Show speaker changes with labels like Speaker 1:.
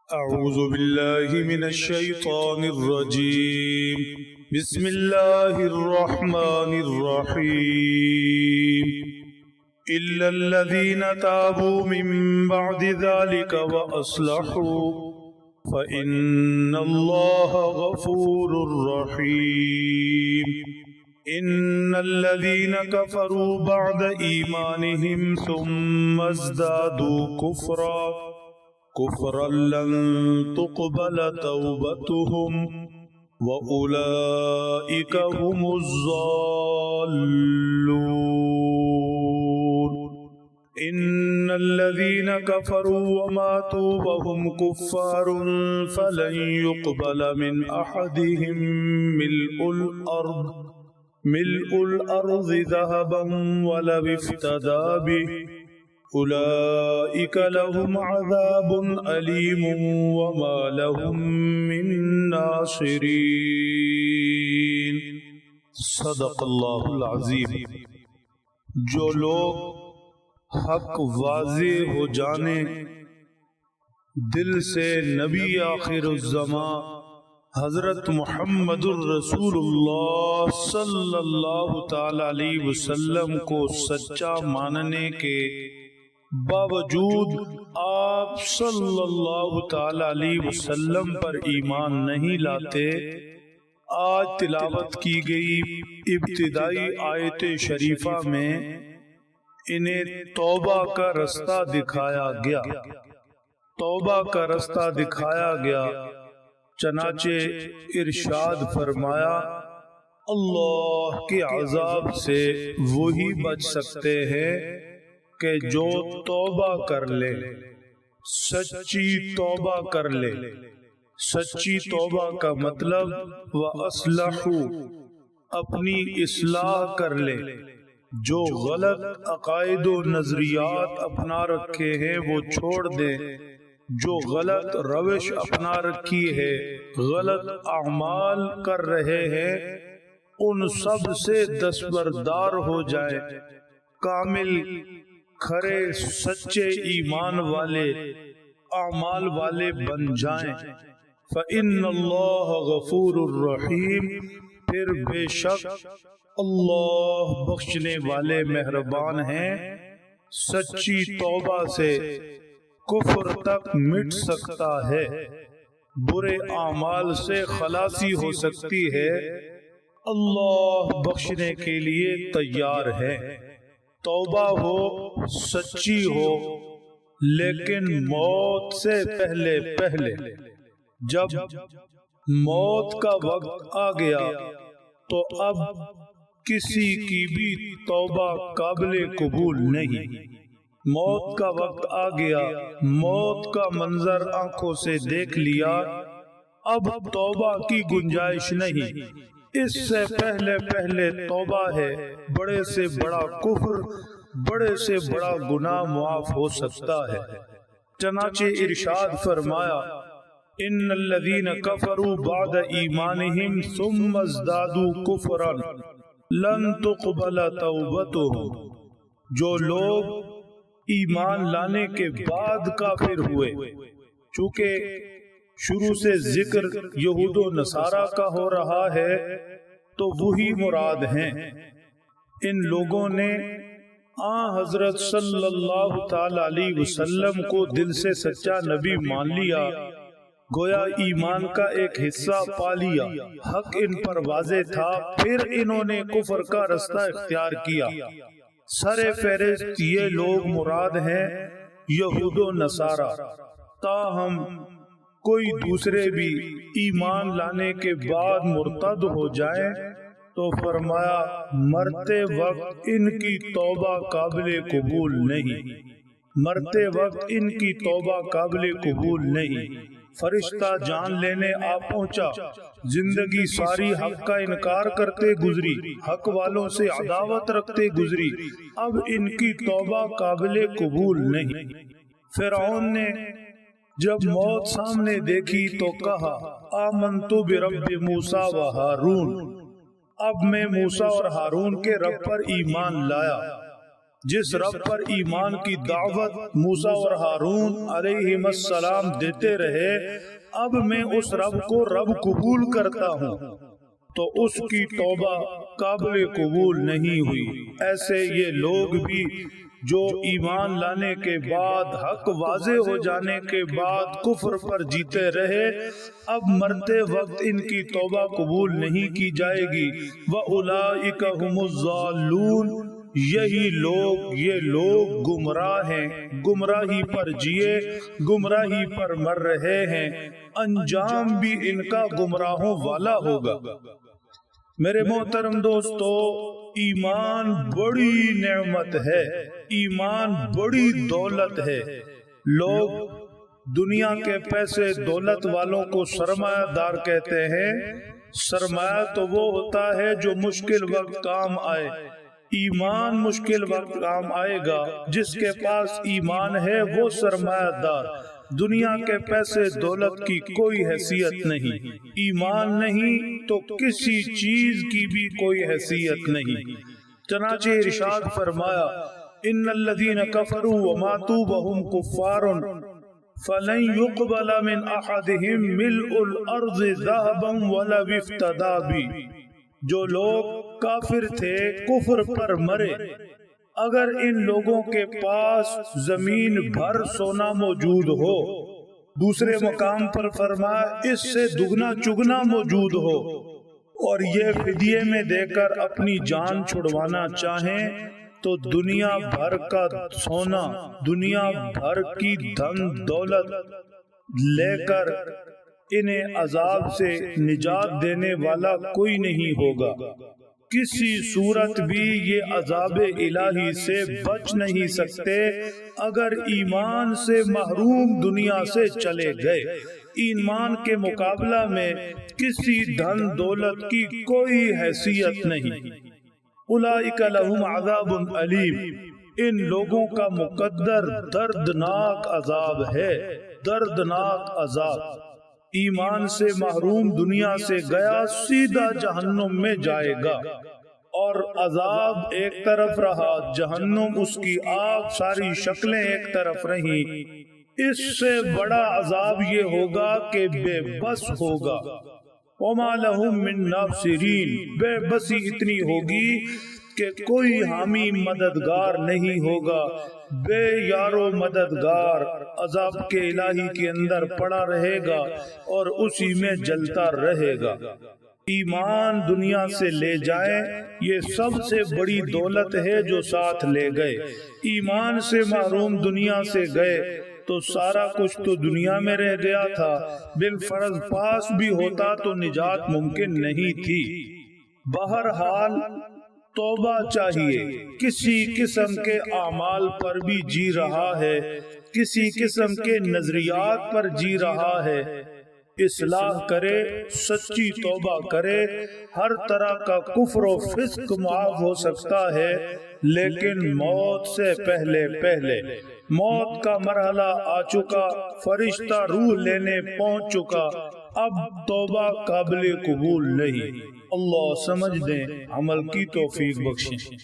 Speaker 1: أعوذ بالله من الشيطان الرجيم. بسم الله الرحمن الرحيم. إلا الذين تابوا من بعد ذلك وأصلحوا فإن الله غفور رحيم. إن الذين كفروا بعد إيمانهم ثم ازدادوا كفرا لن تقبل توبتهم وأولئك هم الضالون. إن الذين كفروا وماتوا وهم كفار فلن يقبل من أحدهم ملء الأرض ذهبا ولو افتدى به أولئك لهم عذاب أليم وما لهم من ناصرين. صدق اللہ العظیم. جو لوگ حق واضح ہو جانے دل سے نبی آخر الزمان حضرت محمد الرسول اللہ صلی اللہ تعالی علیہ وسلم کو سچا ماننے کے باوجود آپ صلی اللہ تعالی علیہ وسلم پر ایمان نہیں لاتے، آج تلاوت کی گئی ابتدائی آیت شریفہ میں انہیں توبہ کا رستہ دکھایا گیا. توبہ کا رستہ دکھایا گیا، چنانچہ ارشاد فرمایا اللہ کے عذاب سے وہی بچ سکتے ہیں کہ جو توبہ کر لے، سچی توبہ کر لے. سچی توبہ کا مطلب وَأَصْلَحُوا، اپنی اصلاح کر لے. جو غلط عقائد و نظریات اپنا رکھے ہیں وہ چھوڑ دیں، جو غلط روش اپنا رکھی ہے، غلط اعمال کر رہے ہیں، ان سب سے دستبردار ہو جائے، کامل کھرے سچے ایمان والے اعمال والے بن جائیں. فَإِنَّ اللَّهَ غَفُورٌ الرحیم، پھر بے شک اللہ بخشنے والے مہربان ہیں. سچی توبہ سے کفر تک مٹ سکتا ہے، برے اعمال سے خلاصی ہو سکتی ہے، اللہ بخشنے کے لیے تیار ہے. توبہ ہو، سچی ہو، لیکن موت سے پہلے جب موت کا وقت آ گیا تو اب کسی کی بھی توبہ قابل قبول نہیں. موت کا وقت آ گیا، موت کا منظر آنکھوں سے دیکھ لیا، اب توبہ کی گنجائش نہیں. اس سے پہلے توبہ ہے، بڑے سے بڑا کفر، بڑے سے بڑا گناہ معاف ہو سکتا ہے. چنانچہ ارشاد فرمایا ان الذین کفروا بعد ایمانہم ثم ازدادوا کفرا لن تقبل توبتهم. جو لوگ ایمان لانے کے بعد کافر ہوئے، چونکہ شروع سے ذکر یہود و نصارہ کا ہو رہا ہے تو وہی مراد ہیں. ان لوگوں نے حضرت صلی اللہ تعالی علیہ وسلم کو دل سے سچا نبی مان لیا، گویا ایمان کا ایک حصہ پا لیا، حق ان پر واضح تھا، پھر انہوں نے کفر کا رستہ اختیار کیا. سر فہرست یہ لوگ مراد ہیں یہود و نصارہ. تاہم کوئی دوسرے بھی ایمان لانے کے بعد مرتد ہو جائیں تو فرمایا مرتے وقت ان کی توبہ قابل قبول نہیں. مرتے وقت ان کی توبہ قابل قبول نہیں. فرشتہ جان لینے آ پہنچا، زندگی ساری حق کا انکار کرتے گزری، حق والوں سے عداوت رکھتے گزری، اب ان کی توبہ قابل قبول نہیں. فرعون نے جب موت سامنے دیکھی تو کہا آمنت برب موسیٰ و ہارون، اب میں موسیٰ اور ہارون کے رب پر ایمان لایا. جس رب پر ایمان کی دعوت موسیٰ اور ہارون علیہم السلام دیتے رہے، اب میں اس رب کو رب قبول کرتا ہوں، تو اس کی توبہ قابل قبول نہیں ہوئی۔ ایسے یہ لوگ بھی جو ایمان لانے کے بعد، حق واضح ہو جانے کے بعد کفر پر جیتے رہے، اب مرتے وقت ان کی توبہ قبول نہیں کی جائے گی۔ وَأُولَئِكَ هُمُ الضَّالُّونَ، یہ لوگ گمراہ ہیں، گمراہی پر جیے، گمراہی پر مر رہے ہیں، انجام بھی ان کا گمراہوں والا ہوگا۔ میرے محترم دوستو، ایمان بڑی نعمت ہے، ایمان بڑی دولت ہے۔ لوگ دنیا کے پیسے دولت والوں کو سرمایہ دار کہتے ہیں۔ سرمایہ تو وہ ہوتا ہے جو مشکل وقت کام آئے۔ ایمان مشکل وقت کام آئے گا۔ جس کے پاس ایمان ہے وہ سرمایہ دار۔ دنیا کے پیسے دولت کی کوئی حیثیت نہیں، ایمان نہیں تو کسی چیز کی بھی کوئی حیثیت نہیں۔ چنانچہ ارشاد فرمایا، ان الذین کفروا وماتوا وهم کفار فلن يقبل من احدهم ملء الارض ذهبا ولو افتدى به۔ جو لوگ کافر تھے، کفر پر مرے، اگر ان لوگوں کے پاس زمین بھر سونا موجود ہو، دوسرے مقام پر فرمایا اس سے دگنا چگنا موجود ہو، اور یہ فدیے میں دے کر اپنی جان چھڑوانا چاہیں، تو دنیا بھر کا سونا، دنیا بھر کی دھن دولت لے کر انہیں عذاب سے نجات دینے والا کوئی نہیں ہوگا۔ کسی صورت بھی یہ عذاب الہی سے بچ نہیں سکتے اگر ایمان سے محروم دنیا سے چلے گئے۔ ایمان کے مقابلہ میں کسی دھن دولت کی کوئی حیثیت نہیں۔ اولئک لہم عذاب علیم، ان لوگوں کا مقدر دردناک عذاب ہے، دردناک عذاب۔ ایمان سے محروم دنیا سے گیا، سیدھا جہنم میں جائے گا، اور عذاب ایک طرف رہا، جہنم اس کی آگ، ساری شکلیں ایک طرف رہیں۔ اس سے بڑا عذاب یہ ہوگا کہ بے بس ہوگا۔ وما لہم من ناصرین، بے بسی اتنی ہوگی کہ کوئی حامی مددگار نہیں ہوگا، بے یارو مددگار عذاب کے الہی کے اندر پڑا رہے گا اور اسی میں جلتا رہے گا۔ ایمان دنیا سے لے جائیں، یہ سب سے بڑی دولت ہے جو ساتھ لے گئے۔ ایمان سے محروم دنیا سے گئے تو سارا کچھ تو دنیا میں رہ گیا تھا، بالفرض پاس بھی ہوتا تو نجات ممکن نہیں تھی۔ بہرحال توبہ چاہیے۔ کسی قسم کے اعمال پر بھی جی رہا ہے، کسی قسم کے نظریات پر جی رہا ہے، اصلاح کرے، سچی توبہ کرے۔ ہر طرح کا کفر و فسق معاف ہو سکتا ہے، لیکن موت سے پہلے موت کا مرحلہ آ چکا، فرشتہ روح لینے پہنچ چکا، اب توبہ قابل قبول نہیں۔ اللہ سمجھ دیں، عمل کی توفیق بخشیں۔